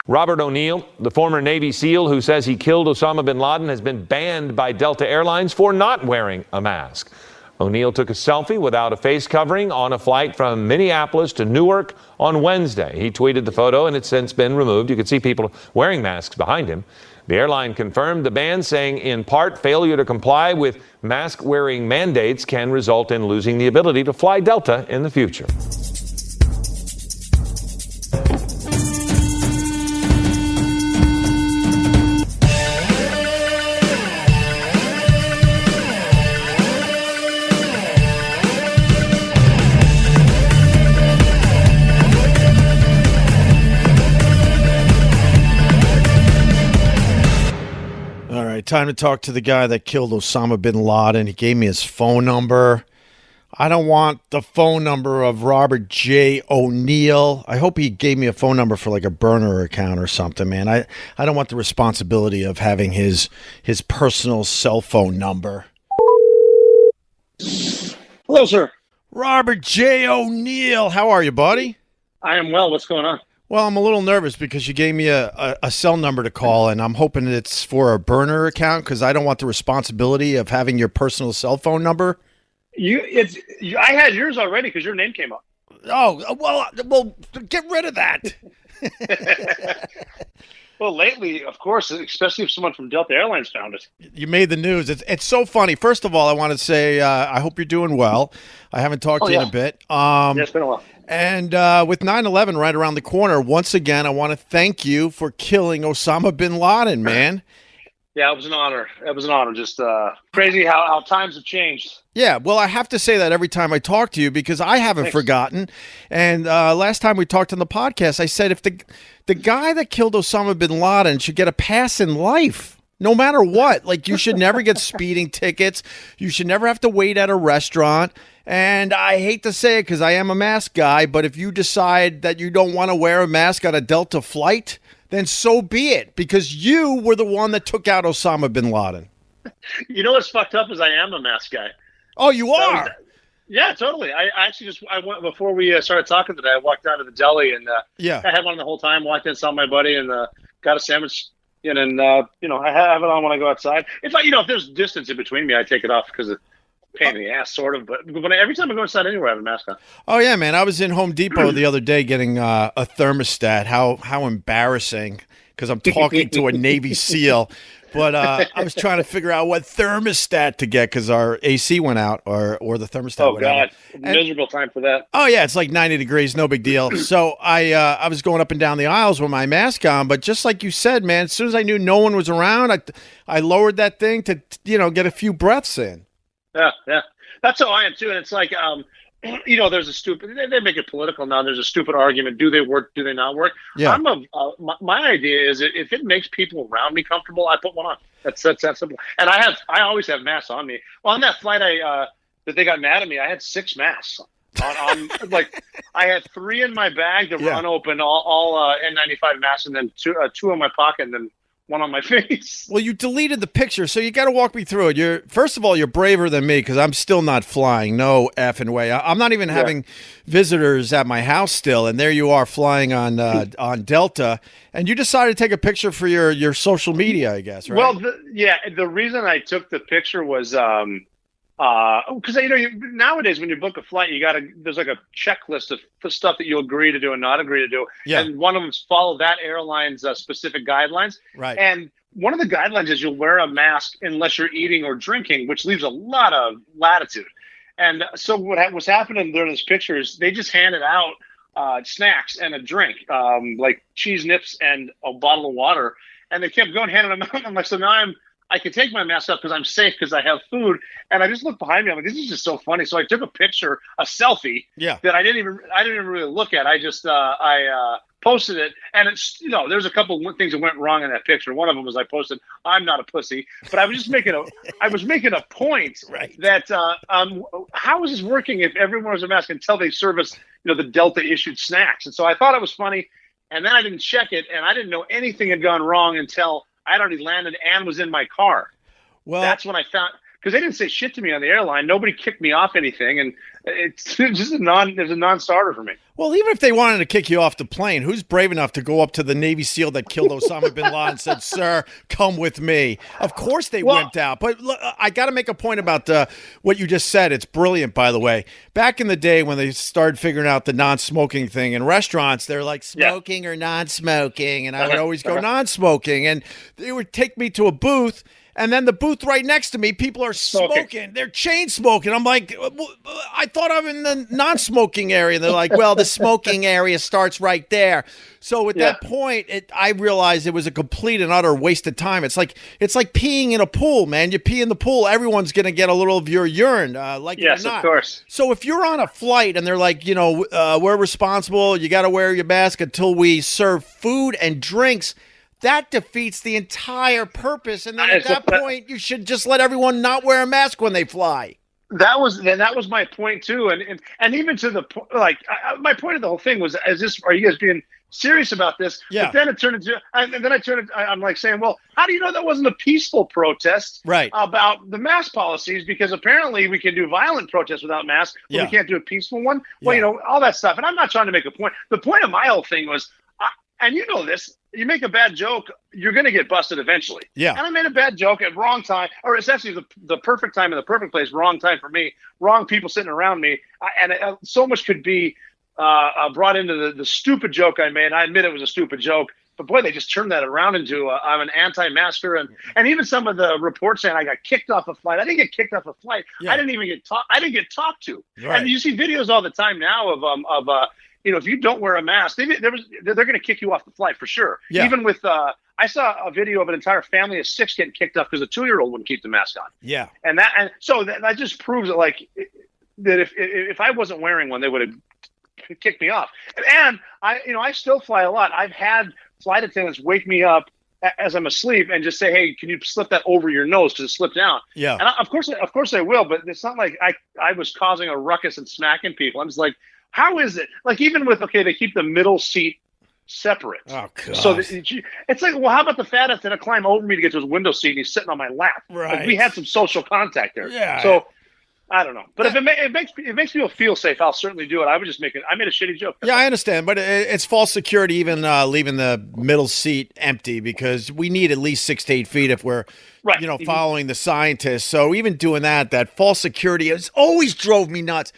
Robert O'Neill, the former Navy SEAL who says he killed Osama bin Laden, has been banned by Delta Airlines for not wearing a mask. O'Neill took a selfie without a face covering on a flight from Minneapolis to Newark on Wednesday. He tweeted the photo, and it's since been removed. You can see people wearing masks behind him. The airline confirmed the ban, saying in part failure to comply with mask-wearing mandates can result in losing the ability to fly Delta in the future. Time to talk to the guy that killed Osama bin Laden. He gave me his phone number. I don't want the phone number of Robert J. O'Neill. I hope he gave me a phone number for like a burner account or something, man. I don't want the responsibility of having his personal cell phone number. Hello, sir. Robert J. O'Neill. How are you, buddy? I am well. What's going on? Well, I'm a little nervous because you gave me a cell number to call, and I'm hoping it's for a burner account because I don't want the responsibility of having your personal cell phone number. I had yours already because your name came up. Oh, well, get rid of that. Well, lately, of course, especially if someone from Delta Airlines found it. You made the news. It's so funny. First of all, I want to say I hope you're doing well. I haven't talked to you in a bit. Yeah, it's been a while. And with 9/11 right around the corner, once again, I want to thank you for killing Osama bin Laden, man. Yeah, it was an honor. It was an honor. Just crazy how times have changed. Yeah, well, I have to say that every time I talk to you because I haven't forgotten. And last time we talked on the podcast, I said if the guy that killed Osama bin Laden should get a pass in life, no matter what. Like, you should never get speeding tickets. You should never have to wait at a restaurant. And I hate to say it because I am a mask guy, but if you decide that you don't want to wear a mask on a Delta flight, then so be it, because you were the one that took out Osama bin Laden. You know what's fucked up is I am a mask guy. Oh, you are? Yeah, totally. I actually I went before we started talking today. I walked down to the deli and I had one the whole time. Walked in, saw my buddy, and got a sandwich. And I have it on when I go outside. If there's distance in between me, I take it off because it's a pain in the ass, sort of. But every time I go inside anywhere, I have a mask on. Oh yeah, man! I was in Home Depot the other day getting a thermostat. How embarrassing! Because I'm talking to a Navy SEAL. But I was trying to figure out what thermostat to get because our AC went out or the thermostat went out. Oh, God. Miserable time for that. Oh, yeah. It's like 90 degrees. No big deal. So I was going up and down the aisles with my mask on. But just like you said, man, as soon as I knew no one was around, I lowered that thing to, get a few breaths in. Yeah. That's how I am, too. And it's like, there's a stupid, they make it political now. There's a stupid argument. Do they work? Do they not work? Yeah. My idea is that if it makes people around me comfortable, I put one on. That's that simple. And I always have masks on me. Well, on that flight, that they got mad at me, I had 6 masks on like I had 3 in my bag that were unopened, all N95 masks, and then two in my pocket, and then one on my face. Well, you deleted the picture, so you got to walk me through it. First of all, you're braver than me because I'm still not flying. No effing way. I'm not even having visitors at my house still, and there you are flying on Delta, and you decided to take a picture for your social media, I guess, right? Well, the reason I took the picture was because nowadays when you book a flight, there's like a checklist of stuff that you agree to do and not agree to do, and one of them is follow that airline's specific guidelines. Right. And one of the guidelines is you'll wear a mask unless you're eating or drinking, which leaves a lot of latitude. And so what was happening during this picture is they just handed out snacks and a drink, like cheese nips and a bottle of water, and they kept going handing them out. I'm like, so now I can take my mask off because I'm safe because I have food. And I just looked behind me. I'm like, this is just so funny. So I took a picture, a selfie that I didn't even really look at. I just I posted it, and it's there's a couple of things that went wrong in that picture. One of them was I posted, "I'm not a pussy," but I was just making a point that how is this working if everyone wears a mask until they serve us the Delta issued snacks? And so I thought it was funny, and then I didn't check it, and I didn't know anything had gone wrong until I'd already landed and was in my car. Well, that's when I found because they didn't say shit to me on the airline. Nobody kicked me off anything, and it's just there's a non-starter for me. Well, even if they wanted to kick you off the plane, who's brave enough to go up to the Navy SEAL that killed Osama bin Laden and said, "Sir, come with me"? Of course they went out. But look, I got to make a point about what you just said. It's brilliant, by the way. Back in the day when they started figuring out the non-smoking thing in restaurants, they're like smoking or non-smoking, and I would always go non-smoking, and they would take me to a booth. And then the booth right next to me, people are smoking. They're chain smoking. I'm like, I thought I'm in the non-smoking area. They're like, well, the smoking area starts right there. So at that point, I realized it was a complete and utter waste of time. It's like peeing in a pool, man. You pee in the pool, everyone's going to get a little of your urine, like it or not. Yes, of course. So if you're on a flight and they're like, we're responsible, you got to wear your mask until we serve food and drinks, that defeats the entire purpose. And then at that point, you should just let everyone not wear a mask when they fly. That was my point too, and even to the my point of the whole thing was, are you guys being serious about this? Yeah. But then it turned into, I'm like saying, well, how do you know that wasn't a peaceful protest about the mask policies? Because apparently we can do violent protests without masks, but we can't do a peaceful one. Well, all that stuff. And I'm not trying to make a point. The point of my whole thing was, and you know this, you make a bad joke, you're going to get busted eventually. Yeah. And I made a bad joke at wrong time, or essentially the perfect time in the perfect place, wrong time for me, wrong people sitting around me. So much could be brought into the stupid joke I made. I admit it was a stupid joke, but boy, they just turned that around into I'm an anti-masker. And even some of the reports saying I got kicked off a flight. I didn't get kicked off a flight. Yeah. I didn't even get talked. I didn't get talked to. Right. And you see videos all the time now of if you don't wear a mask, they're going to kick you off the flight for sure. Yeah. Even with, I saw a video of an entire family of 6 getting kicked off because a 2-year-old wouldn't keep the mask on. Yeah. And so that just proves that if I wasn't wearing one, they would have kicked me off. And I still fly a lot. I've had flight attendants wake me up as I'm asleep and just say, "Hey, can you slip that over your nose because it slipped down?" Yeah. And of course I will, but it's not like I was causing a ruckus and smacking people. I'm just like, how is it? Like, even with, they keep the middle seat separate. Oh, God. So it's like, well, how about the fat ass that climb over me to get to his window seat and he's sitting on my lap? Right. Like, we had some social contact there. Yeah. So, I don't know. But if it makes people feel safe, I'll certainly do it. I made a shitty joke. Yeah, I understand. But it's false security even leaving the middle seat empty, because we need at least 6 to 8 feet if we're following the scientists. So even doing that false security has always drove me nuts.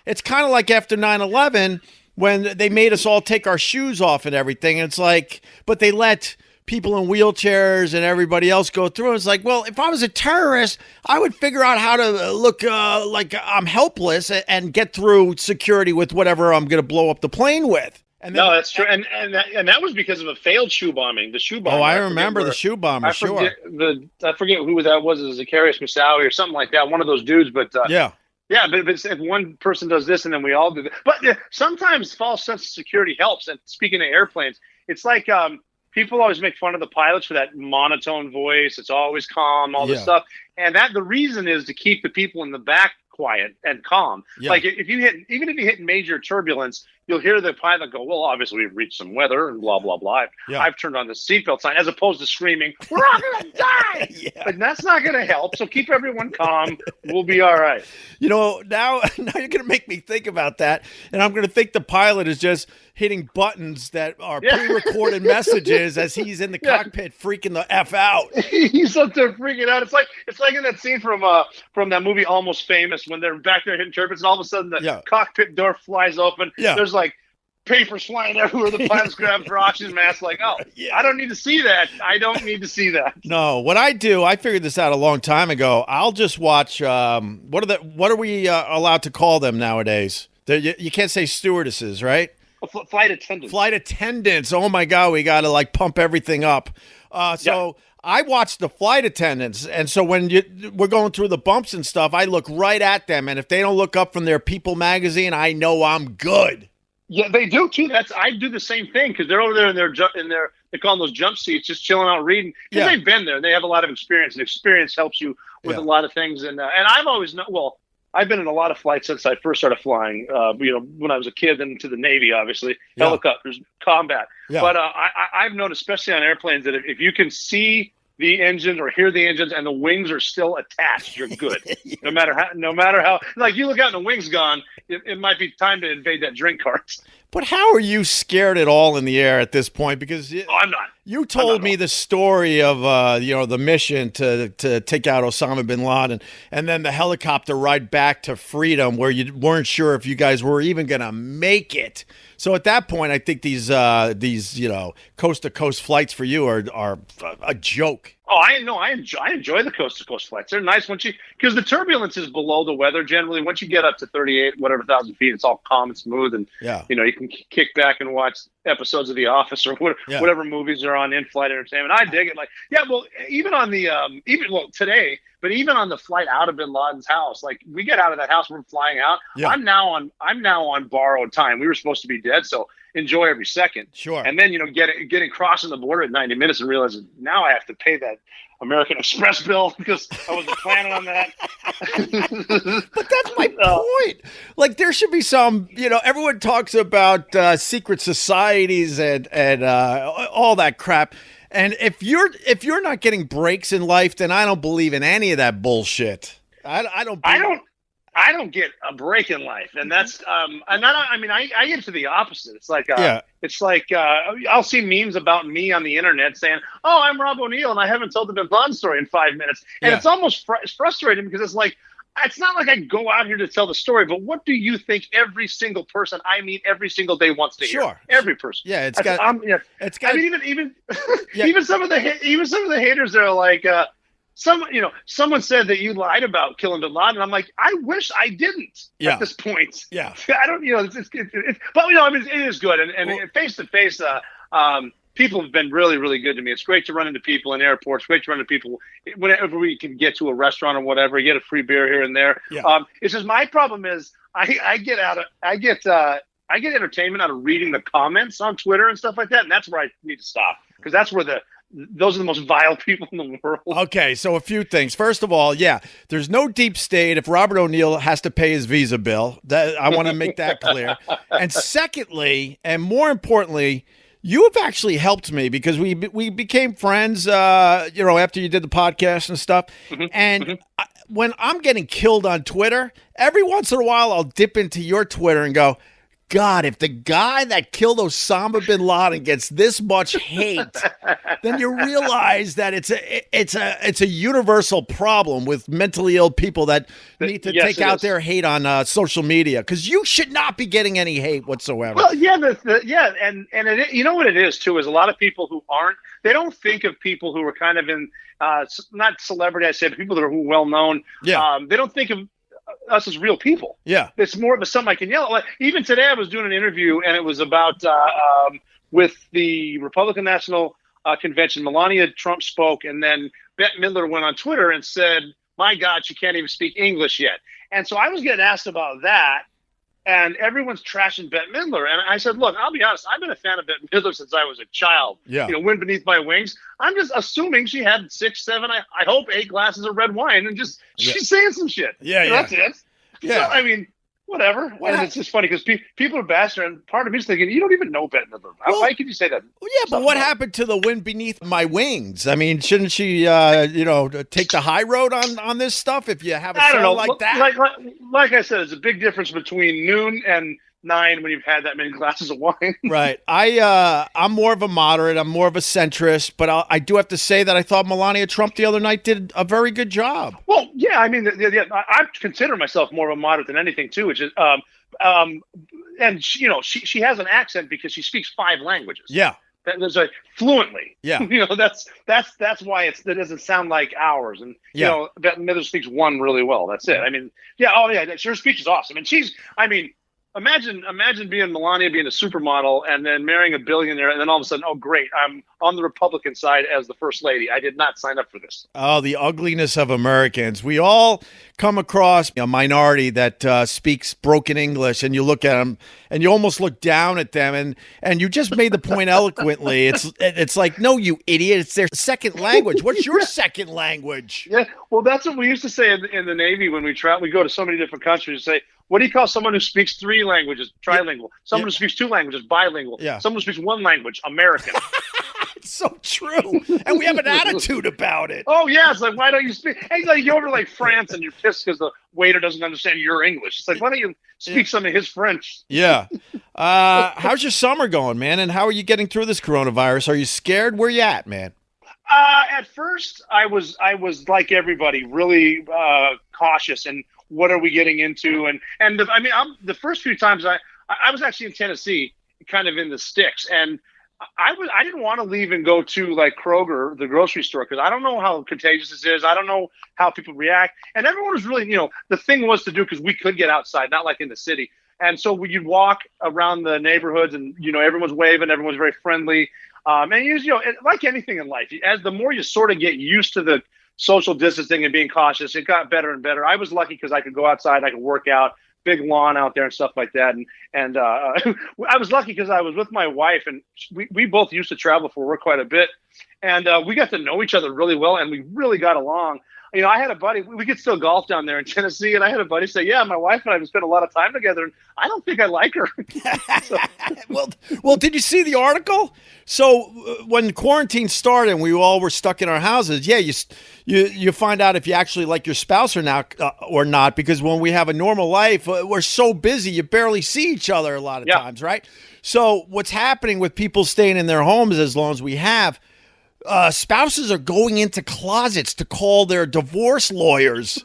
It's kind of like after 9/11 when they made us all take our shoes off and everything. And it's like, but they let people in wheelchairs and everybody else go through. It's like, well, if I was a terrorist, I would figure out how to look like I'm helpless and get through security with whatever I'm going to blow up the plane with. And then, no, that's true. And that was because of a failed shoe bombing. The shoe bomber. Oh, I remember the shoe bomber. I forget who that was. It was Zacharias Moussaoui or something like that. One of those dudes. But yeah. Yeah, but if one person does this and then we all do that. But sometimes false sense of security helps. And speaking of airplanes, it's like people always make fun of the pilots for that monotone voice. It's always calm, all this stuff. And the reason is to keep the people in the back quiet and calm. Yeah. Like if you hit major turbulence, you'll hear the pilot go, "Well, obviously we've reached some weather and blah, blah, blah. I've turned on the seatbelt sign," as opposed to screaming, "We're all going to die." But that's not going to help. So keep everyone calm. We'll be all right. Now you're going to make me think about that. And I'm going to think the pilot is just hitting buttons that are pre-recorded messages as he's in the cockpit freaking the F out. He's up there freaking out. It's like in that scene from that movie Almost Famous, when they're back there hitting turbines and all of a sudden the cockpit door flies open. Yeah. There's like papers flying everywhere. The pilots grab for oxygen masks. Like, I don't need to see that. I don't need to see that. No, what I do, I figured this out a long time ago. I'll just watch. What are we allowed to call them nowadays? You can't say stewardesses, right? Flight attendants. Flight attendants. Oh my God, we got to pump everything up. I watch the flight attendants, and so when we're going through the bumps and stuff, I look right at them, and if they don't look up from their People magazine, I know I'm good. Yeah, they do too. I do the same thing, because they're over there in their they call them those jump seats, just chilling out reading. Because they've been there and they have a lot of experience, and experience helps you with a lot of things. And I've always I've been in a lot of flights since I first started flying. When I was a kid, then to the Navy, obviously, helicopters, combat. Yeah. But I've known, especially on airplanes, that if you can see the engines or hear the engines and the wings are still attached, you're good. No matter how, like you look out and the wing's gone, it might be time to invade that drink cart. But how are you scared at all in the air at this point? Because I'm not. You told me the story of the mission to take out Osama bin Laden, and then the helicopter ride back to freedom, where you weren't sure if you guys were even going to make it. So at that point, I think these coast to coast flights for you are a joke. Oh, I enjoy the coast to coast flights. They're nice because the turbulence is below the weather generally. Once you get up to 38,000 feet, it's all calm and smooth, and you can kick back and watch episodes of The Office or whatever movies are on in-flight entertainment. I dig it. Even on the today, but even on the flight out of Bin Laden's house, like we get out of that house, we're flying out. Yeah. I'm now on borrowed time. We were supposed to be dead, so enjoy every second. Sure. And then getting crossing the border at 90 minutes and realizing now I have to pay that American Express bill because I wasn't planning on that. But that's my point. Like there should be some, everyone talks about secret societies and all that crap. And if you're not getting breaks in life, then I don't believe in any of that bullshit. I don't get a break in life, and that's I get to the opposite. It's like I'll see memes about me on the internet saying, "Oh, I'm Rob O'Neill, and I haven't told the Bin Laden story in 5 minutes," and it's almost frustrating because it's like. It's not like I go out here to tell the story, but what do you think every single person I meet every single day wants to hear? Sure. Every person. Yeah, it's got. Even some of the haters that are like, someone said that you lied about killing Bin Laden. I'm like, I wish I didn't at this point. Yeah. I don't. It is good, and face to face. People have been really, really good to me. It's great to run into people in airports. Great to run into people whenever we can get to a restaurant or whatever. Get a free beer here and there. Yeah. It's just my problem is I get entertainment out of reading the comments on Twitter and stuff like that, and that's where I need to stop because that's where those are the most vile people in the world. Okay, so a few things. First of all, there's no deep state if Robert O'Neill has to pay his visa bill. I want to make that clear. And secondly, and more importantly. You have actually helped me because we became friends, after you did the podcast and stuff. Mm-hmm. And when I'm getting killed on Twitter, every once in a while I'll dip into your Twitter and go, God, if the guy that killed Osama bin Laden gets this much hate, then you realize that it's a universal problem with mentally ill people that need to take out their hate on social media because you should not be getting any hate whatsoever. Well, and you know what it is too is a lot of people who they don't think of people who are kind of in not celebrity, I say, but people that are well known. Yeah, they don't think of us as real people. Yeah, it's more of something I can yell. Like, even today, I was doing an interview, and it was about with the Republican National Convention. Melania Trump spoke, and then Bette Midler went on Twitter and said, "My God, she can't even speak English yet." And so I was getting asked about that, and everyone's trashing Bette Midler. And I said, "Look, I'll be honest. I've been a fan of Bette Midler since I was a child. Yeah, Wind Beneath My Wings. I'm just assuming she had 6, 7, I hope 8 glasses of red wine, and she's saying some shit. That's it. Yeah, so, whatever. And it's just funny because people are bashing her, and part of me is thinking, you don't even know Bette Midler. Why could you say that? Well, yeah, but what happened to the Wind Beneath My Wings? I mean, shouldn't she, take the high road on this stuff if you have a show like that? Like I said, there's a big difference between noon and 9 when you've had that many glasses of wine. Right. I'm more of a moderate. I'm more of a centrist, but I do have to say that I thought Melania Trump the other night did a very good job. Well, yeah. I consider myself more of a moderate than anything too, which is and she has an accent because she speaks 5 languages. Yeah. There's fluently. Yeah. That's why it doesn't sound like ours. And Bette Midler speaks 1 really well. That's it. Her speech is awesome. And Imagine being Melania, being a supermodel, and then marrying a billionaire, and then all of a sudden, oh, great, I'm on the Republican side as the first lady. I did not sign up for this. Oh, the ugliness of Americans. We all come across a minority that speaks broken English, and you look at them, and you almost look down at them, and you just made the point eloquently. It's like, no, you idiot, it's their second language. What's your second language? Yeah, well, that's what we used to say in the Navy when we travel. We go to so many different countries and say, what do you call someone who speaks 3 languages? Trilingual. Someone who speaks 2 languages? Bilingual. Yeah. Someone who speaks 1 language? American. It's so true. And we have an attitude about it. Oh, yeah. It's like, why don't you speak? Hey, like, you go over to, like, France and you're pissed because the waiter doesn't understand your English. It's like, why don't you speak some of his French? Yeah. How's your summer going, man? And how are you getting through this coronavirus? Are you scared? Where you at, man? At first, I was like everybody, really cautious. And what are we getting into? And the first few times I was actually in Tennessee, kind of in the sticks, and I didn't want to leave and go to like Kroger, the grocery store, because I don't know how contagious this is. I don't know how people react. And everyone was really, the thing was to do because we could get outside, not like in the city. And so you'd walk around the neighborhoods and, everyone's waving, everyone's very friendly. And like anything in life, as the more you sort of get used to the social distancing and being cautious, it got better and better. I was lucky because I could go outside, I could work out, big lawn out there and stuff like that. And I was lucky because I was with my wife, and we both used to travel for work quite a bit. And we got to know each other really well, and we really got along. I had a buddy, we could still golf down there in Tennessee, and I had a buddy say, yeah, my wife and I have spent a lot of time together, and I don't think I like her. Well, did you see the article? So when quarantine started and we all were stuck in our houses, yeah, you find out if you actually like your spouse or not, because when we have a normal life, we're so busy, you barely see each other a lot of times, right? So what's happening with people staying in their homes as long as we have, spouses are going into closets to call their divorce lawyers.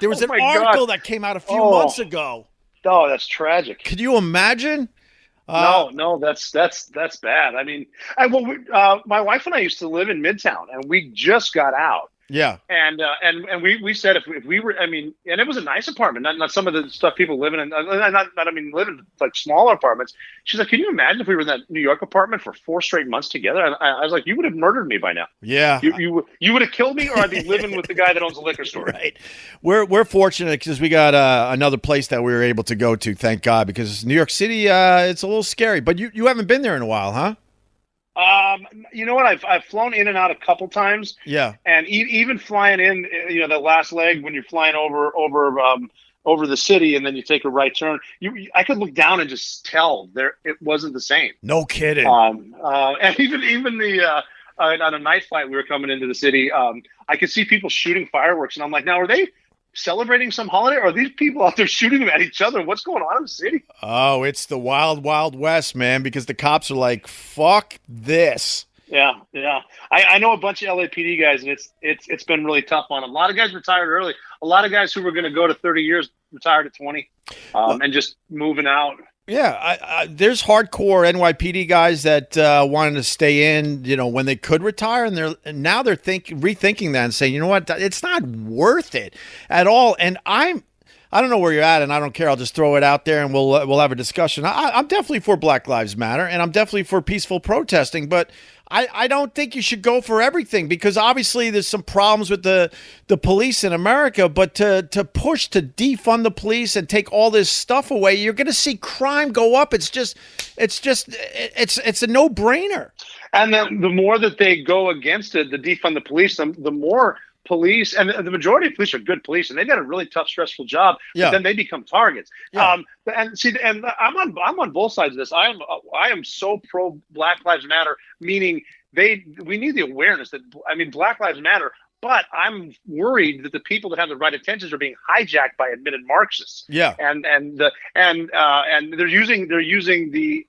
There was an article that came out a few months ago. Oh, that's tragic. Could you imagine? No, that's bad. I mean, my wife and I used to live in Midtown, and we just got out. Yeah. And we said if we were, and it was a nice apartment, not some of the stuff people live in, live in like smaller apartments. She's like, can you imagine if we were in that New York apartment for 4 straight months together? And I was like, you would have murdered me by now. Yeah. You would have killed me, or I'd be living with the guy that owns a liquor store. Right. We're fortunate because we got another place that we were able to go to, thank God, because New York City, it's a little scary. But you haven't been there in a while, huh? You know what? I've flown in and out a couple times. Yeah. And even flying in, the last leg when you're flying over the city and then you take a right turn, I could look down and just tell it wasn't the same. No kidding. And even the on a night flight we were coming into the city, I could see people shooting fireworks, and I'm like, now are they celebrating some holiday, or are these people out there shooting them at each other? What's going on in the city? Oh, it's the wild, wild west, man, because the cops are like, fuck this. Yeah. I know a bunch of LAPD guys, and it's been really tough on them. A lot of guys retired early. A lot of guys who were going to go to 30 years retired at 20, and just moving out. Yeah, there's hardcore NYPD guys that wanted to stay in, when they could retire, and now they're rethinking that and saying, you know what, it's not worth it at all. And I don't know where you're at, and I don't care. I'll just throw it out there, and we'll have a discussion. I'm definitely for Black Lives Matter, and I'm definitely for peaceful protesting, but I don't think you should go for everything, because obviously there's some problems with the police in America, but to push to defund the police and take all this stuff away, you're going to see crime go up. It's a no-brainer. And then the more that they go against it, the defund the police, the more police, and the majority of police are good police, and they've got a really tough, stressful job. But then they become targets. Yeah. And I'm on both sides of this. I am so pro Black Lives Matter, meaning we need the awareness that Black Lives Matter. But I'm worried that the people that have the right intentions are being hijacked by admitted Marxists. Yeah. And they're using the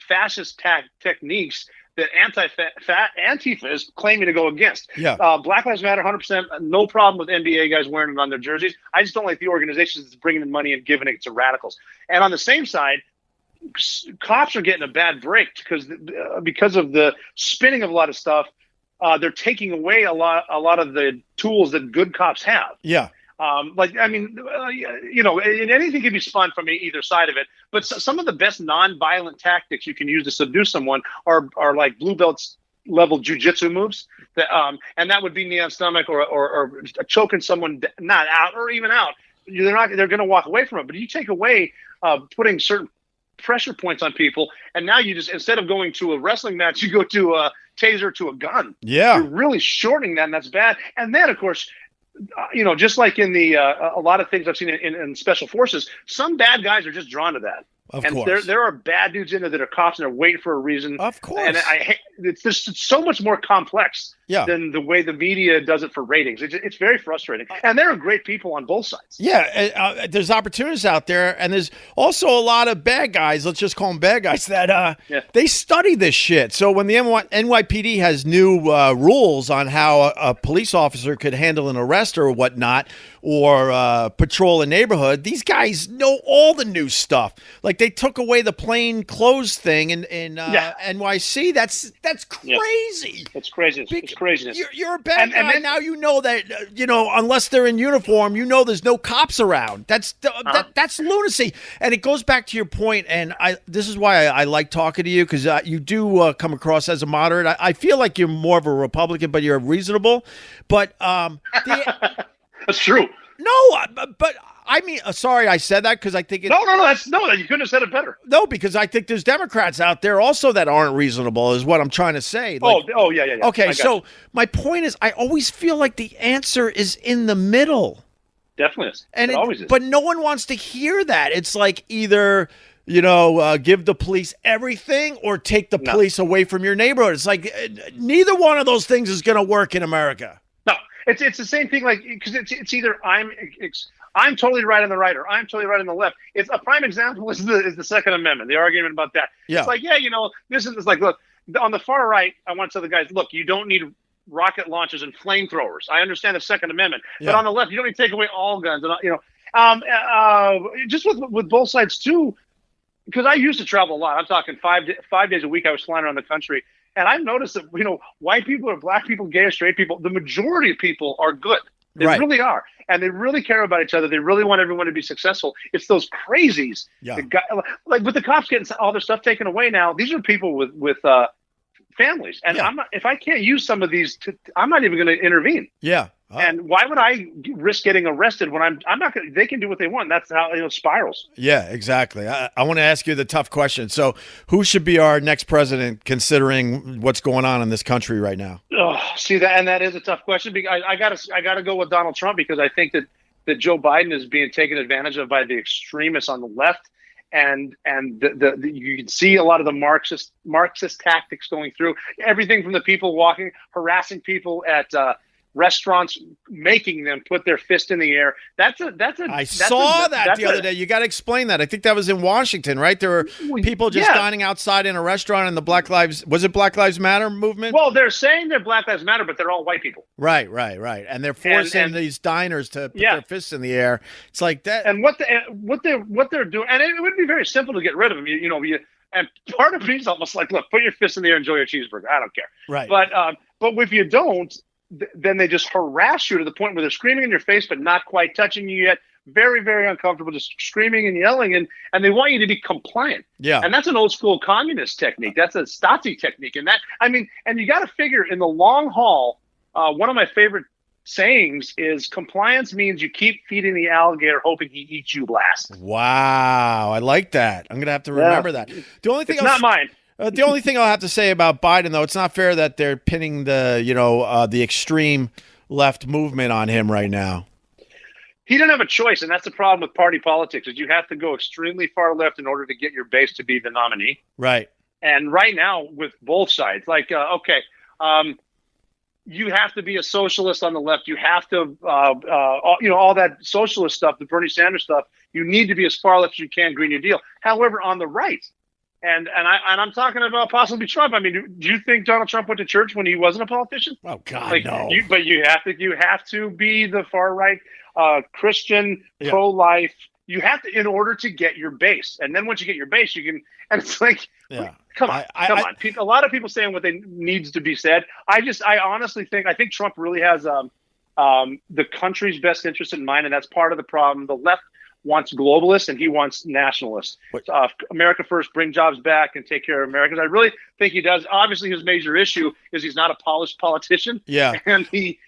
fascist techniques that Antifa is claiming to go against. Yeah. Black Lives Matter, 100%. No problem with NBA guys wearing it on their jerseys. I just don't like the organizations that's bringing in money and giving it to radicals. And on the same side, cops are getting a bad break because of the spinning of a lot of stuff. They're taking away a lot of the tools that good cops have. Yeah. Anything can be spun from either side of it, but some of the best non-violent tactics you can use to subdue someone are like blue belts level jujitsu moves, and that would be knee on stomach or choking someone not out or even out. They're going to walk away from it, but you take away putting certain pressure points on people, and now you just, instead of going to a wrestling match, you go to a taser to a gun. Yeah, you're really shortening that, and that's bad. And then, of course, just like in the a lot of things I've seen in special forces, some bad guys are just drawn to that. Of course. There are bad dudes in there that are cops and they're waiting for a reason. Of course. And it's just so much more complex than the way the media does it for ratings. It's very frustrating. And there are great people on both sides. Yeah, there's opportunities out there, and there's also a lot of bad guys, let's just call them bad guys, that they study this shit. So when the NYPD has new rules on how a police officer could handle an arrest or whatnot, or patrol a neighborhood, these guys know all the new stuff. Like they took away the plain clothes thing in NYC. That's crazy. It's crazy. It's craziness. You're a bad guy. And now you know that unless they're in uniform, there's no cops around. That's lunacy. And it goes back to your point. And this is why I like talking to you, because you do come across as a moderate. I feel like you're more of a Republican, but you're reasonable. But that's true. No, but I mean, sorry, I said that because I think No, you couldn't have said it better. No, because I think there's Democrats out there also that aren't reasonable, is what I'm trying to say. Yeah. Okay, so my point is, I always feel like the answer is in the middle. Definitely is. And it always is. But no one wants to hear that. It's like either give the police everything or take the police away from your neighborhood. It's like neither one of those things is going to work in America. No, it's the same thing. Like, because it's either I'm totally right on the right, or I'm totally right on the left. It's a prime example is the Second Amendment, the argument about that. Yeah. It's like, this is like, look, on the far right, I want to tell the guys, look, you don't need rocket launchers and flamethrowers. I understand the Second Amendment, but on the left, you don't need to take away all guns. And just with both sides too, because I used to travel a lot. I'm talking 5 days a week. I was flying around the country, and I've noticed that white people or black people, gay or straight people, the majority of people are good. They really are. And they really care about each other. They really want everyone to be successful. It's those crazies. Yeah. Like with the cops getting all their stuff taken away now, these are people with families. And if I can't use some of these, I'm not even going to intervene. Yeah. And why would I risk getting arrested when I'm not going to, they can do what they want. That's how it spirals. Yeah, exactly. I want to ask you the tough question. So who should be our next president, considering what's going on in this country right now? Oh, see that. And that is a tough question. I gotta go with Donald Trump, because I think that Joe Biden is being taken advantage of by the extremists on the left. And you can see a lot of the Marxist tactics going through everything from the people harassing people at, restaurants, making them put their fist in the air. I saw that the other day. You got to explain that. I think that was in Washington, right? There were people just dining outside in a restaurant, and the Black Lives Matter movement? Well, they're saying they're Black Lives Matter, but they're all white people. Right. And they're forcing these diners to put their fists in the air. It's like that. And what they're doing, and it would be very simple to get rid of them. And part of me is almost like, look, put your fist in the air, enjoy your cheeseburger. I don't care. Right. But if you don't, then they just harass you to the point where they're screaming in your face, but not quite touching you yet. Very, very uncomfortable, just screaming and yelling, and they want you to be compliant. Yeah. And that's an old school communist technique. That's a Stasi technique. And you got to figure in the long haul, one of my favorite sayings is compliance means you keep feeding the alligator hoping he eats you last. Wow. I like that. I'm going to have to remember that. The only thing not mine. The only thing I'll have to say about Biden, though, it's not fair that they're pinning the extreme left movement on him right now. He didn't have a choice, and that's the problem with party politics, is you have to go extremely far left in order to get your base to be the nominee. Right. And right now, with both sides, you have to be a socialist on the left. You have to, all that socialist stuff, the Bernie Sanders stuff, you need to be as far left as you can, Green New Deal. However, on the right, and I'm talking about possibly Trump. I mean, do you think Donald Trump went to church when he wasn't a politician? Oh God, no. But you have to be the far right, Christian, pro-life. You have to, in order to get your base, and then once you get your base, you can. And it's like, come on. A lot of people saying what needs to be said. I honestly think Trump really has the country's best interest in mind, and that's part of the problem. The left wants globalists and he wants nationalists. America first, bring jobs back and take care of Americans. I really think he does. Obviously, his major issue is he's not a polished politician. Yeah, and he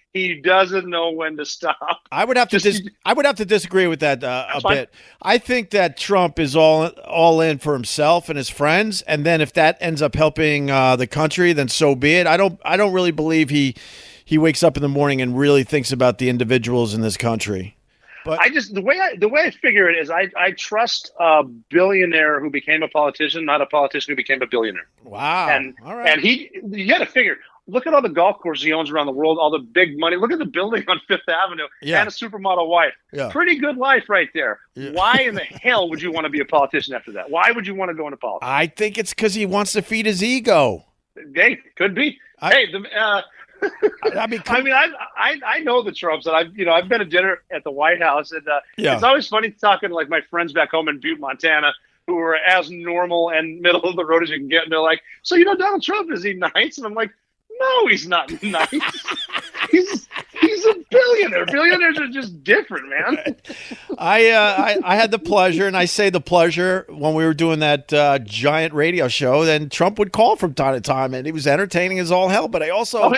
doesn't know when to stop. I would have to disagree with that a bit. I think that Trump is all in for himself and his friends, and then if that ends up helping the country, then so be it. I don't really believe he wakes up in the morning and really thinks about the individuals in this country. But the way I figure it is I trust a billionaire who became a politician, not a politician who became a billionaire. wow, And all right. you got to figure. Look at all the golf courses he owns around the world, all the big money. Look at the building on Fifth Avenue Yeah. and a supermodel wife. Yeah. Pretty good life right there. Yeah. Why in the hell would you want to be a politician after that? Why would you want to go into politics? I think it's because he wants to feed his ego. Hey, could be. I mean, I know the Trumps, and I've been to dinner at the White House, and it's always funny talking to like my friends back home in Butte, Montana, who are as normal and middle of the road as you can get, and they're like, "So Donald Trump, is he nice?" And I'm like, "No, he's not nice. He's a billionaire. Billionaires are just different, man." I had the pleasure, and I say the pleasure, when we were doing that giant radio show, then Trump would call from time to time, and he was entertaining as all hell. But I also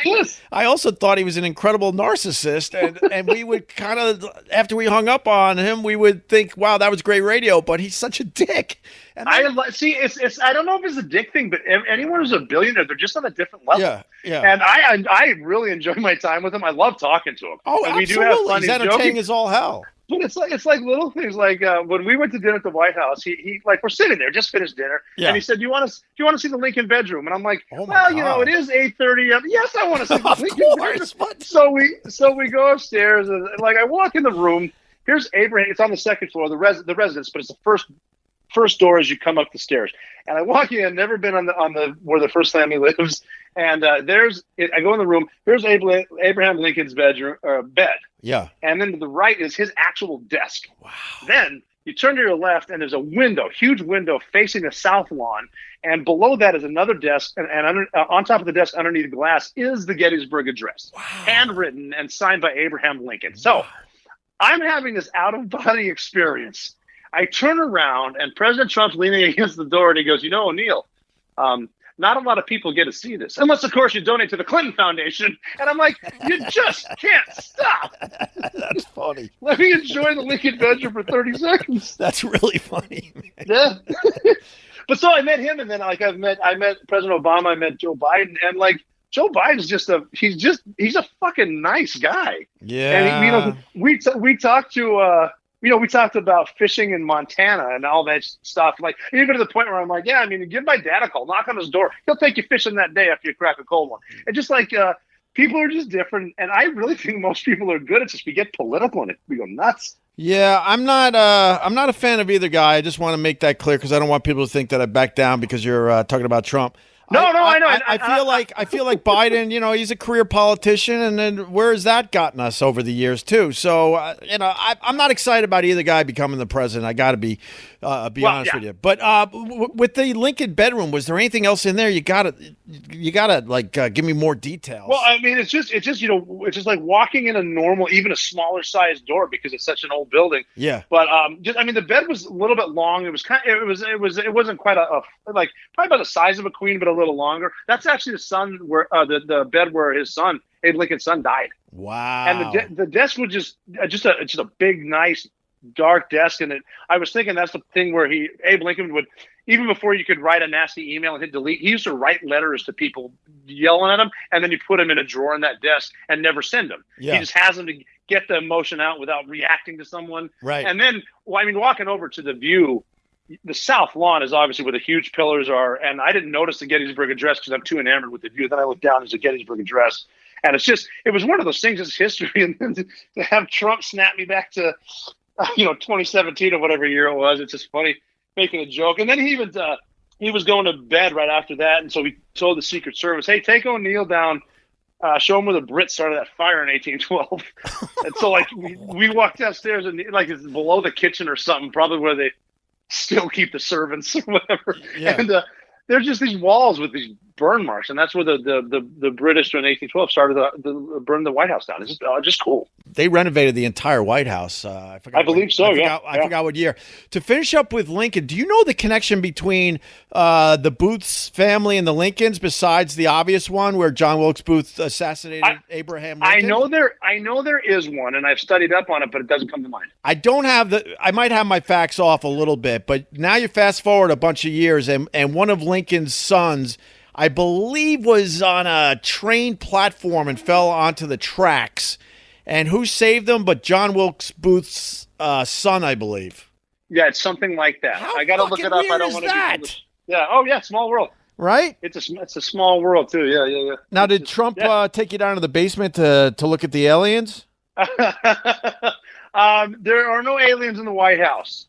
thought he was an incredible narcissist, and we would kind of, after we hung up on him, we would think, wow, that was great radio, but he's such a dick. And I don't know if it's a dick thing, but anyone who's a billionaire, they're just on a different level. Yeah. And I really enjoy my time with him. I love talking to him. Oh, and absolutely. We do have funny he's entertaining joking. as all hell. But it's like little things. Like when we went to dinner at the White House, he like, we're sitting there, just finished dinner, and he said, "Do you want to see the Lincoln bedroom?" And I'm like, "Well, it is 8:30. Yes, I want to see the Lincoln bedroom." What? So we go upstairs, and like I walk in the room. Here's Abraham. It's on the second floor, the residence, but it's the first door as you come up the stairs. And I walk in, never been on the where the first family lives. And I go in the room. Here's Abraham Lincoln's bedroom bed. Yeah. And then to the right is his actual desk. Wow. Then you turn to your left, and there's a window, huge window facing the south lawn. And below that is another desk, and on top of the desk, underneath the glass, is the Gettysburg Address, handwritten and signed by Abraham Lincoln. So I'm having this out-of-body experience. I turn around, and President Trump's leaning against the door, and he goes, "O'Neill, not a lot of people get to see this, unless, of course, you donate to the Clinton Foundation." And I'm like, "You just can't stop." That's funny. Let me enjoy the Lincoln bedroom for 30 seconds. That's really funny, man. Yeah. But so I met him, and then I met President Obama, I met Joe Biden, and like Joe Biden's he's a fucking nice guy. Yeah. And we talked to we talked about fishing in Montana and all that stuff. Like, even to the point where I'm like, yeah, I mean, give my dad a call, knock on his door. He'll take you fishing that day after you crack a cold one. And just like, people are just different. And I really think most people are good. It's just we get political and we go nuts. Yeah, I'm not a fan of either guy. I just want to make that clear because I don't want people to think that I back down because you're talking about Trump. I know. I feel like Biden, he's a career politician, and then where has that gotten us over the years too? So, I'm not excited about either guy becoming the president. I got to be honest with you. But with the Lincoln bedroom, was there anything else in there? You gotta give me more details. Well, I mean, it's just like walking in a normal, even a smaller sized door because it's such an old building. Yeah. But the bed was a little bit long. It was it wasn't quite probably about the size of a queen, but a little longer. That's actually the son where the bed where his son, Abe Lincoln's son, died. Wow. And the desk was just a big, nice, dark desk. And I was thinking that's the thing where Abe Lincoln would, even before you could write a nasty email and hit delete, he used to write letters to people yelling at him, and then you put them in a drawer in that desk and never send them. Yeah. He just has them to get the emotion out without reacting to someone. Right. And then, walking over to the view, the south lawn is obviously where the huge pillars are, and I didn't notice the Gettysburg Address because I'm too enamored with the view. Then I looked down, there's a Gettysburg Address, and it was one of those things, it's history, and then to have Trump snap me back to 2017 or whatever year it was. It's just funny making a joke. And then he was going to bed right after that, and so we told the Secret Service, "Hey, take O'Neill down, show him where the Brits started that fire in 1812." And so we walked downstairs, and it's below the kitchen or something, probably where they still keep the servants or whatever. Yeah. And there's just these walls with these burn marks, and that's where the British in 1812 started burn the White House down. It's just cool. They renovated the entire White House. I believe so. I forgot what year. To finish up with Lincoln, do you know the connection between the Booth's family and the Lincolns, besides the obvious one where John Wilkes Booth assassinated Abraham Lincoln? I know there is one, and I've studied up on it, but it doesn't come to mind. I might have my facts off a little bit, but now you fast forward a bunch of years, and one of Lincoln's sons, I believe, was on a train platform and fell onto the tracks. And who saved them but John Wilkes Booth's son, I believe. Yeah, it's something like that. How I got to look it up. weird I don't is want that? to. Yeah. Oh, yeah. Small world. Right? It's a small world too. Yeah. Now, did Trump take you down to the basement to look at the aliens? There are no aliens in the White House.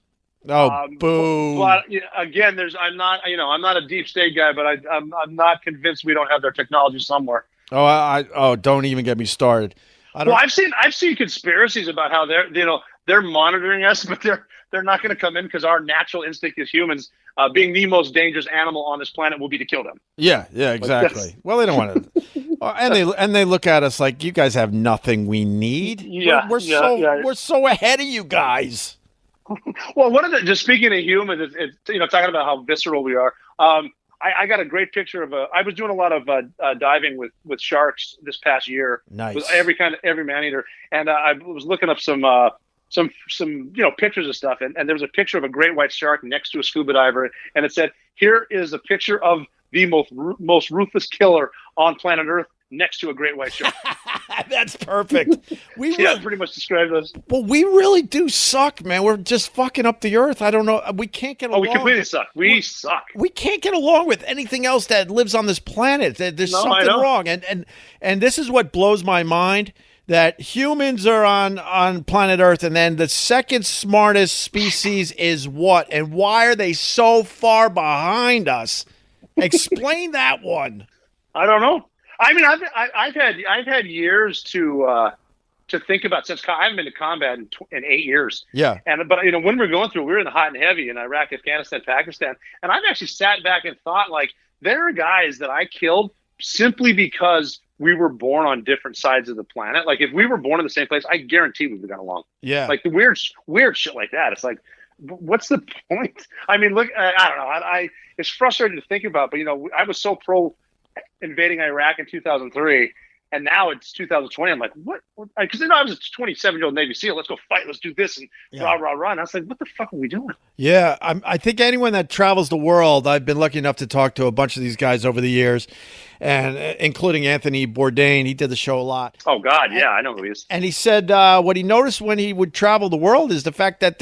Oh, boo! But again, I'm not a deep state guy, but I'm not convinced we don't have their technology somewhere. Oh, don't even get me started. I've seen conspiracies about how they're monitoring us, but they're not going to come in because our natural instinct as humans, being the most dangerous animal on this planet, will be to kill them. Yeah, exactly. Well, they don't want to, and they look at us like you guys have nothing we need. Yeah, we're so ahead of you guys. Well, just speaking of humans, it's talking about how visceral we are. I got a great picture of I was doing a lot of diving with sharks this past year. Nice. With every man eater, and I was looking up some pictures of stuff, and there was a picture of a great white shark next to a scuba diver, and it said, "Here is a picture of the most ruthless killer on planet Earth next to a great white shark." That's perfect. Pretty much described us. Well, we really do suck, man. We're just fucking up the earth. I don't know. We can't get along. We completely suck. We suck. We can't get along with anything else that lives on this planet. There's something wrong. And this is what blows my mind, that humans are on planet Earth, and then the second smartest species is what? And why are they so far behind us? Explain that one. I don't know. I mean, I've had years to think about, since I haven't been to combat in 8 years. Yeah. But when we were going through, we were in the hot and heavy in Iraq, Afghanistan, Pakistan, and I've actually sat back and thought, like, there are guys that I killed simply because we were born on different sides of the planet. Like, if we were born in the same place, I guarantee we would have got along. Yeah. Like the weird shit like that. It's like, what's the point? I mean, look, I don't know. It's frustrating to think about, but I was so pro invading Iraq in 2003, and now it's 2020. I'm like, what? Because I was a 27-year-old Navy SEAL. Let's go fight. Let's do this and rah. And I was like, what the fuck are we doing? Yeah, I think anyone that travels the world, I've been lucky enough to talk to a bunch of these guys over the years, and including Anthony Bourdain. He did the show a lot. Oh God, yeah, I know who he is. And he said what he noticed when he would travel the world is the fact that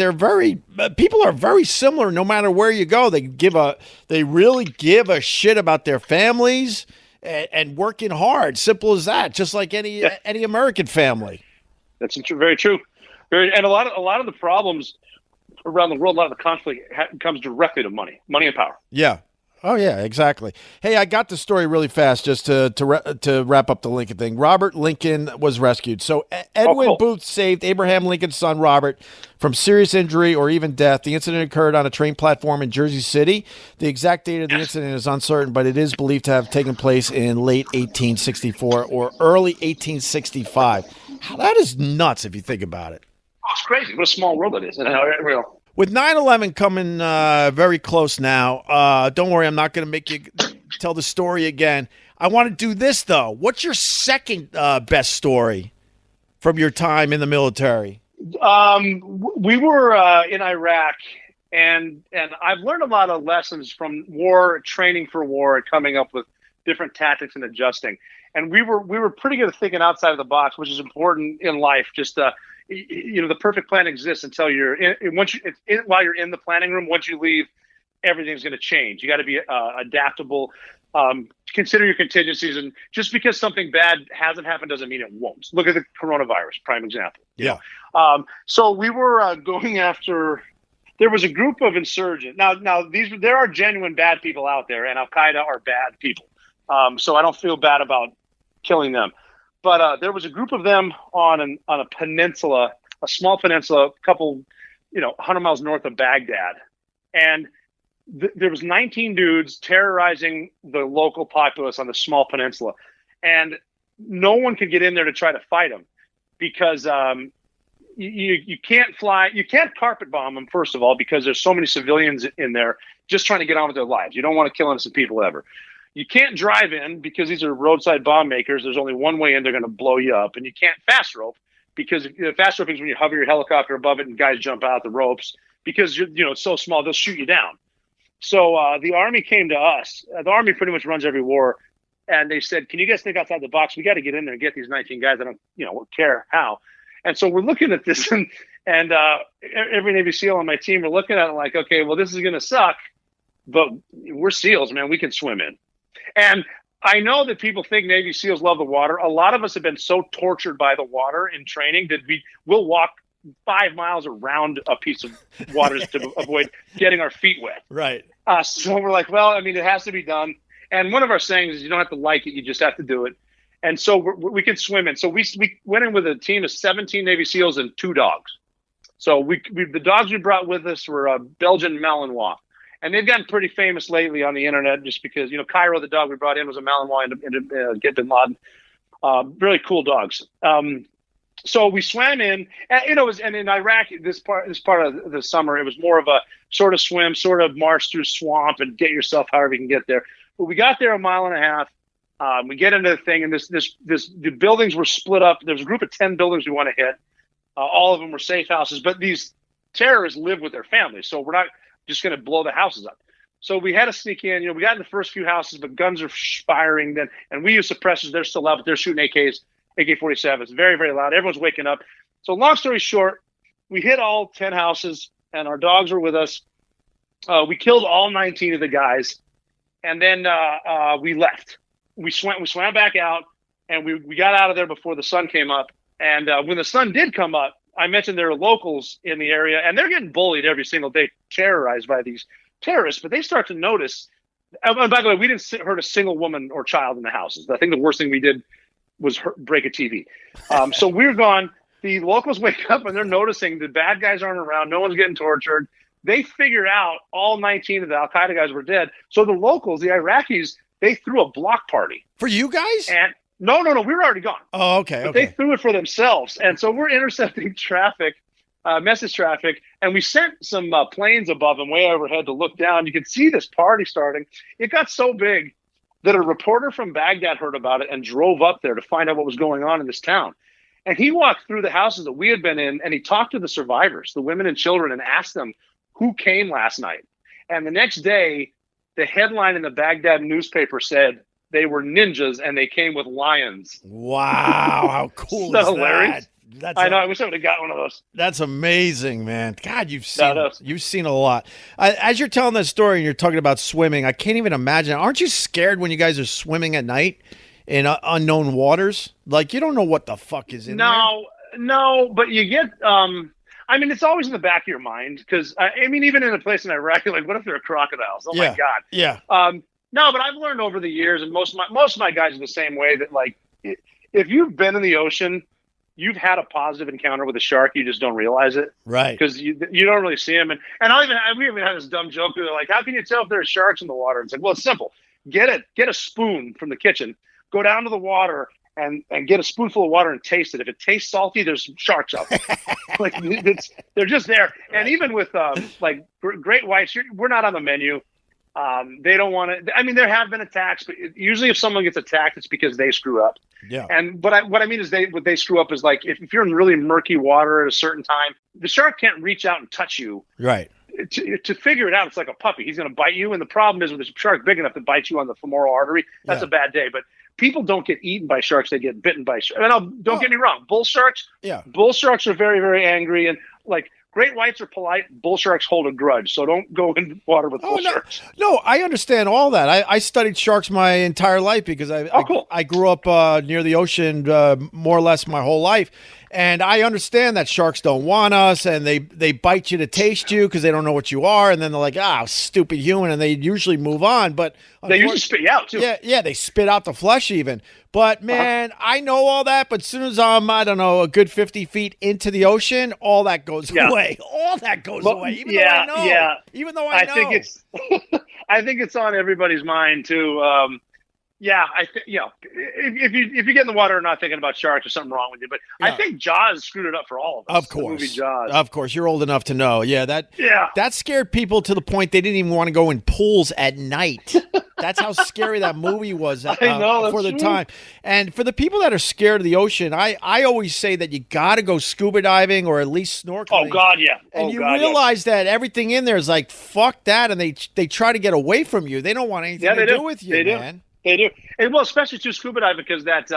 people are very similar no matter where you go. They really give a shit about their families and working hard. Simple as that. Just like any American family. That's very true. And a lot of the problems around the world, a lot of the conflict comes directly to money and power. Yeah. Oh, yeah, exactly. Hey, I got the story really fast just to wrap up the Lincoln thing. Robert Lincoln was rescued. So Edwin Booth saved Abraham Lincoln's son, Robert, from serious injury or even death. The incident occurred on a train platform in Jersey City. The exact date of the incident is uncertain, but it is believed to have taken place in late 1864 or early 1865. That is nuts if you think about it. Oh, it's crazy. What a small world it is. And how real. With 9/11 coming very close now, don't worry, I'm not going to make you tell the story again. I want to do this, though. What's your second best story from your time in the military? We were in Iraq, and I've learned a lot of lessons from war, training for war, and coming up with different tactics and adjusting. And we were pretty good at thinking outside of the box, which is important in life. Just the perfect plan exists until while you're in the planning room. Once you leave, everything's going to change. You got to be adaptable. Consider your contingencies, and just because something bad hasn't happened doesn't mean it won't. Look at the coronavirus, prime example. Yeah. So we were going after. There was a group of insurgents. Now there are genuine bad people out there, and Al Qaeda are bad people. So I don't feel bad about killing them. But there was a group of them on a peninsula, a small peninsula, a couple, 100 miles north of Baghdad. And there was 19 dudes terrorizing the local populace on the small peninsula. And no one could get in there to try to fight them because you can't fly. You can't carpet bomb them, first of all, because there's so many civilians in there just trying to get on with their lives. You don't want to kill innocent people ever. You can't drive in because these are roadside bomb makers. There's only one way in. They're going to blow you up. And you can't fast rope because fast roping is when you hover your helicopter above it and guys jump out the ropes because it's so small they'll shoot you down. So the Army came to us. The Army pretty much runs every war, and they said, "Can you guys think outside the box? We got to get in there and get these 19 guys. I don't care how." And so we're looking at this, and every Navy SEAL on my team are looking at it like, okay, well, this is going to suck, but we're SEALs, man. We can swim in. And I know that people think Navy SEALs love the water. A lot of us have been so tortured by the water in training that we'll walk 5 miles around a piece of water to avoid getting our feet wet. Right. So we're like, well, I mean, it has to be done. And one of our sayings is you don't have to like it, you just have to do it. And so we can swim in. So we went in with a team of 17 Navy SEALs and 2 dogs. So the dogs we brought with us were Belgian Malinois. And they've gotten pretty famous lately on the internet just because, Cairo, the dog we brought in, was a Malinois and get Bin Laden. Really cool dogs. So we swam in, and in Iraq, this part of the summer, it was more of a sort of swim, sort of march through swamp and get yourself however you can get there. But we got there a mile and a half. We get into the thing, and the buildings were split up. There was a group of 10 buildings we want to hit. All of them were safe houses, but these terrorists live with their families, so we're not just going to blow the houses up. So we had to sneak in. We got in the first few houses, but guns are firing then, and we use suppressors. They're still out, but they're shooting AKs, AK-47s. Very, very loud. Everyone's waking up. So long story short, we hit all 10 houses, and our dogs were with us. We killed all 19 of the guys, and then we left. We swam back out, and we got out of there before the sun came up. And when the sun did come up, I mentioned there are locals in the area, and they're getting bullied every single day, terrorized by these terrorists. But they start to notice. And by the way, we didn't hurt a single woman or child in the houses. I think the worst thing we did was break a TV. So we're gone. The locals wake up, and they're noticing the bad guys aren't around. No one's getting tortured. They figured out all 19 of the Al-Qaeda guys were dead. So the locals, the Iraqis, they threw a block party. For you guys? And no, we were already gone. Oh, okay. But they threw it for themselves. And so we're intercepting traffic, message traffic, and we sent some planes above them way overhead to look down. You could see this party starting. It got so big that a reporter from Baghdad heard about it and drove up there to find out what was going on in this town. And he walked through the houses that we had been in, and he talked to the survivors, the women and children, and asked them who came last night. And the next day, the headline in the Baghdad newspaper said they were ninjas and they came with lions. Wow, how cool Isn't is that hilarious? that? I know. I wish I would have got one of those. That's amazing, man. God, you've seen a lot. As you're telling that story and you're talking about swimming, I can't even imagine. Aren't you scared when you guys are swimming at night in unknown waters? Like, you don't know what the fuck is in there. No, but you get I mean, it's always in the back of your mind because, I mean, even in a place in Iraq, you're like, what if there are crocodiles? Oh, my God. Yeah. No, but I've learned over the years, and most of my guys are the same way, that, like, if you've been in the ocean, you've had a positive encounter with a shark, you just don't realize it. Right. Because you don't really see them. And we even had this dumb joke where they're like, how can you tell if there are sharks in the water? It's like, well, it's simple. Get a spoon from the kitchen, go down to the water, and get a spoonful of water and taste it. If it tastes salty, there's sharks out there. Like, they're just there. Right. And even with like great whites, we're not on the menu. They don't want to. I mean, there have been attacks, but usually if someone gets attacked, it's because they screw up. Yeah. And what I mean is what they screw up is, like, if you're in really murky water at a certain time, the shark can't reach out and touch you. Right. To figure it out, it's like a puppy. He's going to bite you, and the problem is, with a shark big enough to bite you on the femoral artery, that's a bad day. But people don't get eaten by sharks; they get bitten by sharks. Don't get me wrong. Bull sharks are very, very angry, and, like, great whites are polite. Bull sharks hold a grudge, so don't go in water with bull sharks. No, I understand all that. I studied sharks my entire life because I grew up near the ocean more or less my whole life. And I understand that sharks don't want us, and they bite you to taste you because they don't know what you are, and then they're like, stupid human, and they usually move on. But they usually spit you out, too. Yeah, they spit out the flesh even. But, man, I know all that, but as soon as I'm, I don't know, a good 50 feet into the ocean, all that goes away. All that goes away, even though I know. Yeah. Even though I know. I think it's on everybody's mind, too. If you get in the water and not thinking about sharks, there's something wrong with you. But I think Jaws screwed it up for all of us. Of course, the movie Jaws. Of course, you're old enough to know. That scared people to the point they didn't even want to go in pools at night. That's how scary that movie was for the time. And for the people that are scared of the ocean, I always say that you got to go scuba diving or at least snorkeling. Oh God, yeah. And you realize that everything in there is like, fuck that, and they try to get away from you. They don't want anything to do with you, man. They do. And, well, especially to scuba diving, because that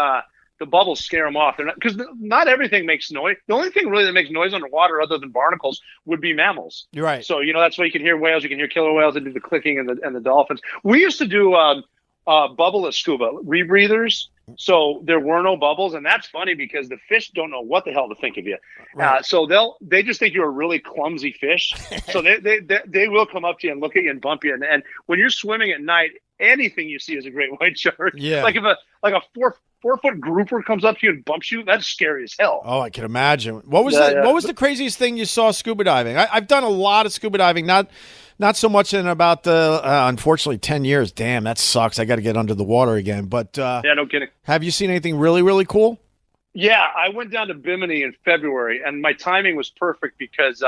the bubbles scare them off. They're not, because not everything makes noise. The only thing really that makes noise underwater, other than barnacles, would be mammals. You're right. So that's why you can hear whales, you can hear killer whales, and do the clicking, and the dolphins. We used to do bubbleless scuba rebreathers. So there were no bubbles, and that's funny because the fish don't know what the hell to think of you. Right. So they just think you're a really clumsy fish. So they will come up to you and look at you and bump you. And when you're swimming at night, anything you see is a great white shark. Yeah. Like if a 4-foot grouper comes up to you and bumps you, that's scary as hell. Oh, I can imagine. What was the craziest thing you saw scuba diving? I've done a lot of scuba diving, not so much in about unfortunately 10 years. Damn, that sucks. I got to get under the water again. But yeah, no kidding. Have you seen anything really, really cool? Yeah, I went down to Bimini in February, and my timing was perfect because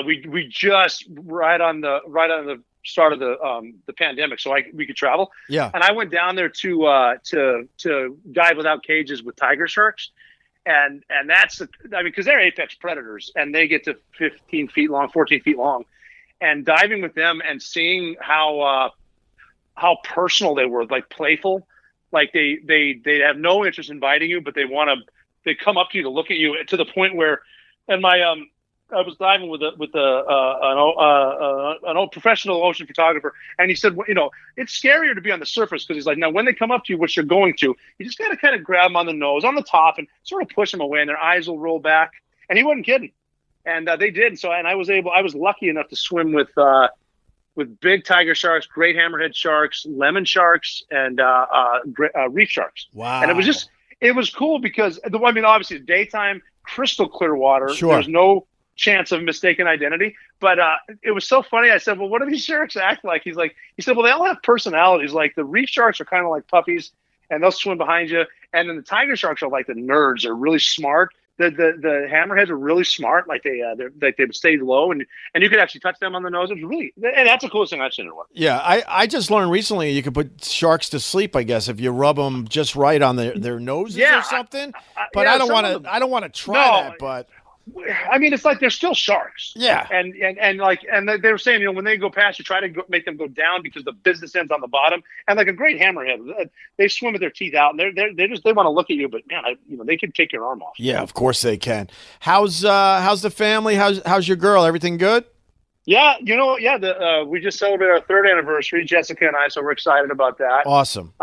we just right on the start of the pandemic, so we could travel. Yeah, and I went down there to dive without cages with tiger sharks, and that's because they're apex predators and they get to 15 feet long, 14 feet long. And diving with them and seeing how personal they were, like playful, like they have no interest in biting you, but they come up to you to look at you to the point where, and I was diving with an old professional ocean photographer, and he said, it's scarier to be on the surface because he's like, now when they come up to you, which you're going to, you just got to kind of grab them on the nose, on the top, and sort of push them away, and their eyes will roll back. And he wasn't kidding. And they did. So, and I was lucky enough to swim with big tiger sharks, great hammerhead sharks, lemon sharks, and reef sharks. Wow. And it was cool because obviously daytime, crystal clear water. Sure. There's no chance of mistaken identity. But it was so funny. I said, well, what do these sharks act like? He said, well, they all have personalities. Like the reef sharks are kind of like puppies, and they'll swim behind you. And then the tiger sharks are like the nerds. They're really smart. The hammerheads are really smart, like they would stay low, and you could actually touch them on the nose. It was really, and that's the coolest thing I've seen in a while. Yeah, I just learned recently you could put sharks to sleep, I guess, if you rub them just right on their noses or something. But I don't want to try that. But I mean, it's like they're still sharks. Yeah, and they were saying, when they go past, you try to make them go down because the business ends on the bottom. And like a great hammerhead, they swim with their teeth out, and they want to look at you, but man, they can take your arm off. Yeah, of course they can. How's the family? How's your girl? Everything good? Yeah, we just celebrated our 3rd anniversary, Jessica and I, so we're excited about that. Awesome.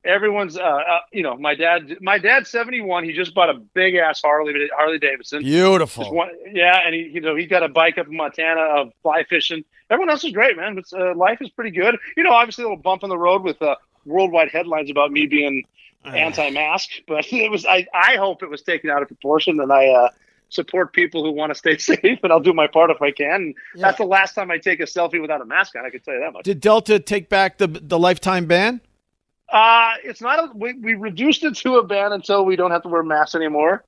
Everyone's, my dad's 71. He just bought a big ass Harley Davidson. Beautiful. And he got a bike up in Montana of fly fishing. Everyone else is great, man. But life is pretty good. Obviously a little bump in the road with worldwide headlines about me being anti-mask, but it was. I hope it was taken out of proportion, and I support people who want to stay safe, and I'll do my part if I can. Yeah. That's the last time I take a selfie without a mask on. I can tell you that much. Did Delta take back the lifetime ban? It's not. We reduced it to a ban until we don't have to wear masks anymore.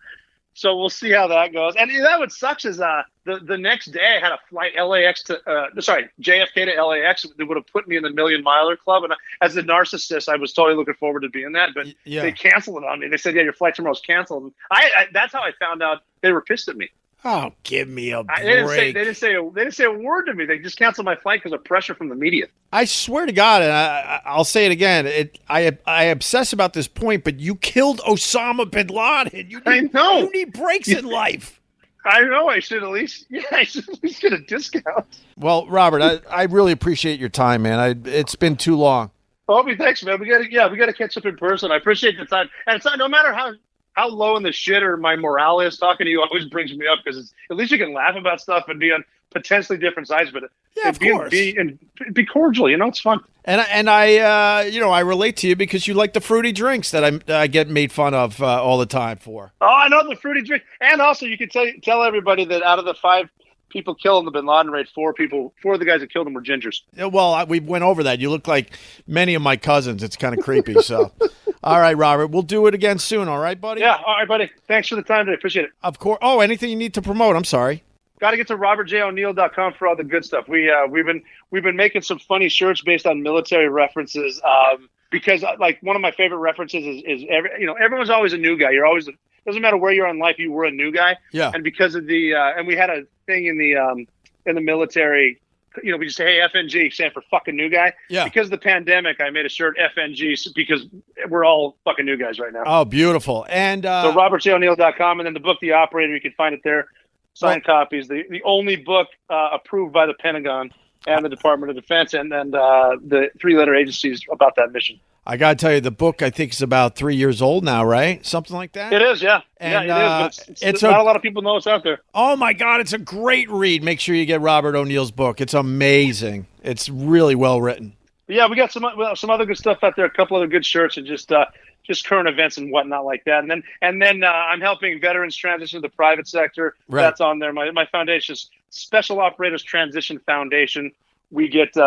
So we'll see how that goes. And that what sucks is the next day I had a flight JFK to LAX that would have put me in the Million Miler Club. And as a narcissist, I was totally looking forward to being that. But they canceled it on me. They said, your flight tomorrow's canceled. And that's how I found out they were pissed at me. Oh, give me a break. They didn't say a word to me. They just canceled my flight because of pressure from the media. I swear to God, and I'll say it again. I obsess about this point, but you killed Osama Bin Laden. I know. You need breaks in life. I know. I should at least get a discount. Well, Robert, I really appreciate your time, man. It's been too long. Opie, thanks, man. We got to catch up in person. I appreciate the time, and it's not, no matter how low in the shitter my morale is, talking to you always brings me up because at least you can laugh about stuff and be on potentially different sides, but of course. Be cordial. It's fun. And I relate to you because you like the fruity drinks that I get made fun of all the time for. Oh, I know the fruity drink, and also you can tell everybody that out of the 5 people killed in the Bin Laden raid, 4 of the guys that killed him were gingers. Well, we went over that. You look like many of my cousins. It's kind of creepy. So, all right, Robert, we'll do it again soon. All right, buddy? Yeah, all right, buddy. Thanks for the time today. Appreciate it. Of course. Oh, anything you need to promote? I'm sorry. Got to get to robertjoneil.com for all the good stuff. We've been making some funny shirts based on military references. Because like one of my favorite references is everyone's always a new guy. You're always doesn't matter where you are in life, you were a new guy. Yeah. And because of and we had a thing in the military we just say, hey, FNG, stand for fucking new guy. Yeah. Because of the pandemic, I made a shirt FNG because we're all fucking new guys right now. Oh, beautiful. And so robertjoneal.com, and then the book, The Operator, you can find it there. Signed copies. The only book approved by the Pentagon and the Department of Defense and the 3-letter agencies about that mission. I got to tell you, the book, I think, is about 3 years old now, right? Something like that? It is, yeah. And, yeah, it is. It's not a lot of people know it's out there. Oh, my God. It's a great read. Make sure you get Robert O'Neill's book. It's amazing. It's really well written. Yeah, we got some other good stuff out there, a couple other good shirts, and just current events and whatnot like that. And then I'm helping veterans transition to the private sector. Right. That's on there. My foundation is Special Operators Transition Foundation. We get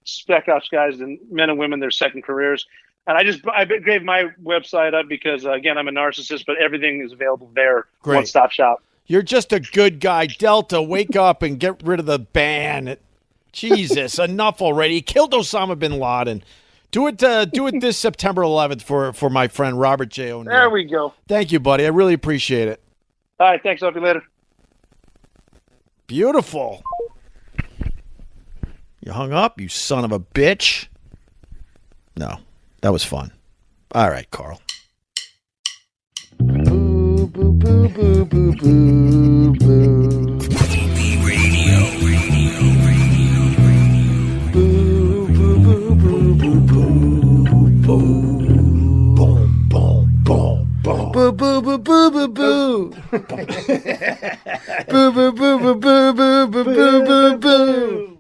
spec ops guys and men and women their second careers. And I gave my website up because again, I'm a narcissist, but everything is available there. Great. One-stop shop. You're just a good guy. Delta, wake up and get rid of the ban. Jesus, enough already. He killed Osama Bin Laden. Do it this September 11th for my friend Robert J. O'Neill. There we go. Thank you, buddy. I really appreciate it. All right, thanks. I'll be later. Beautiful. You hung up, you son of a bitch. No, that was fun. All right, Carl. Boo, boo, boo, boo, boo, boo, boo. Opie Radio. Boo, boo, boo, boo, boo, boo, boo. Boom, boom, boom, boom. Boo, boo, boo, boo, boo, boo. Boo, boo, boo, boo, boo, boo, boo, boo, boo, boo.